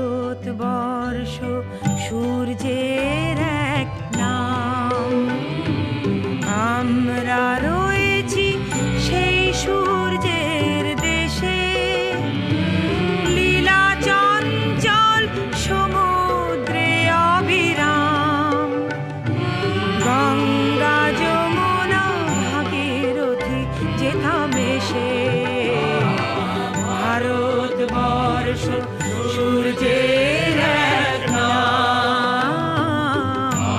ভারতবর্ষ সূর্যের এক নাম, আমরা রয়েছি সেই সূর্যের দেশে। লীলা চঞ্চল সমুদ্রে অবিরাম, গঙ্গা যমুনা ভাগীরথী যেথা মেশে। ভারতবর্ষ সূর্যের এক নাম,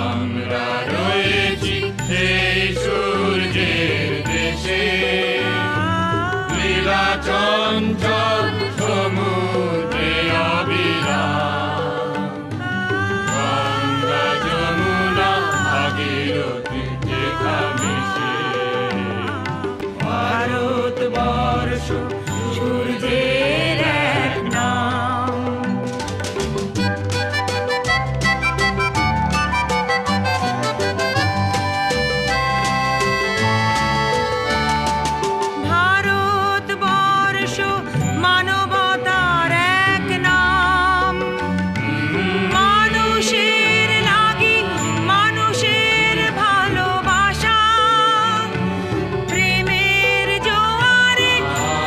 আমরা রয়েছি সেই সূর্যের দেশে। লীলা চঞ্চল সমুদ্রে অবিরাম, গঙ্গা যমুনা ভাগীরথী যেথা মেশে। ভারতবর্ষ সূর্যের এক নাম। ভারতবর্ষ মানবতার এক নাম, মানুষের লাগি মানুষের ভালোবাসা। প্রেমের জোয়ারে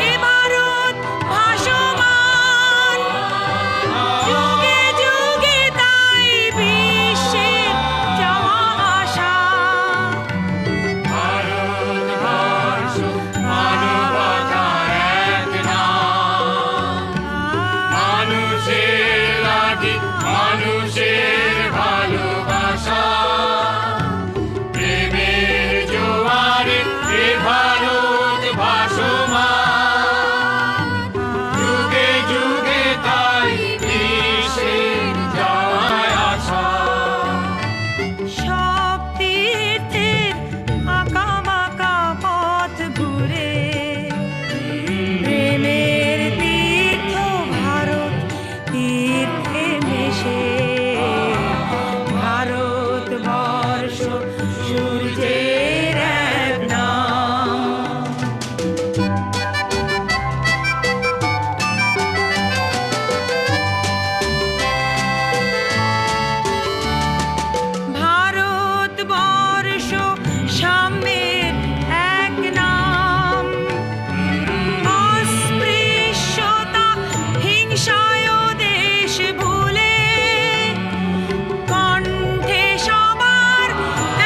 এ ভারত ভাসমান, যুগে যুগে তাই বিশ্বের যাওয়া আসা। ভারতবর্ষ মানবতার এক নাম, মানুষের লাগি মানুষের ভালোবাসা। প্রেমের জোয়ারে এ ভারত ভাসমান, যুগে যুগে তাই বিশ্বের যাওয়ায় আসা। সব তীর্থের আঁকাবাঁকা পথ ঘুরে, প্রেমের তীর্থ ভারত তীর্থে মেশে। ভারতবর্ষ সূর্যের এক নাম। ভারতবর্ষ সাম্যের এক নাম, অস্পৃশ্যতা হিংসায় দেশ ভুলে। কণ্ঠে সবার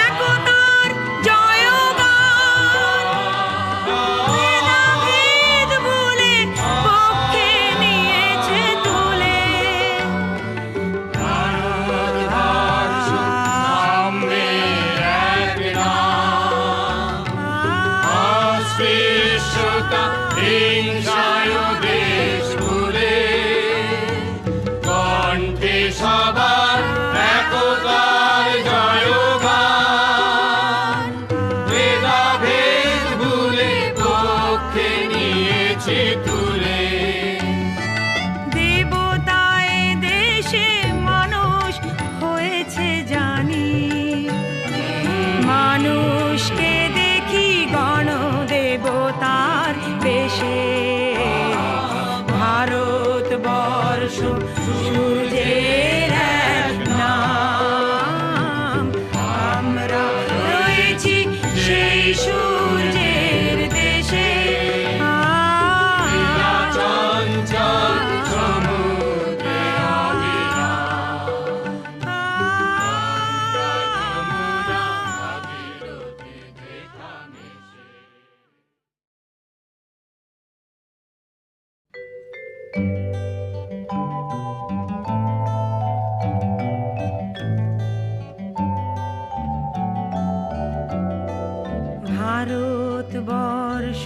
একতার জয়গান, ভেদাভেদ ভুলে পক্ষে নিয়েছে তুলে। ভারতবর্ষ সাম্যের এক নাম, অস্পৃশ্যতা হিংসায় দেশ ভুলে। কণ্ঠে সবার একতার জয়গান, ভেদাভেদ ভুলে পক্ষে নিয়েছে তুলে। দেবতায় দেশে মানুষ হয়েছে জানি, মানুষকে দেখি গণদেবতার বেশে। ভারতবর্ষ সূর্যের এক নাম, আমরা রয়েছি সেই সূর্যের দেশে। লীলা চঞ্চল সমুদ্রে অবিরাম, গঙ্গা যমুনা ভাগীরথী যেথা মেশে। ভারতবর্ষ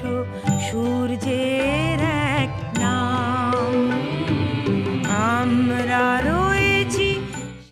সূর্য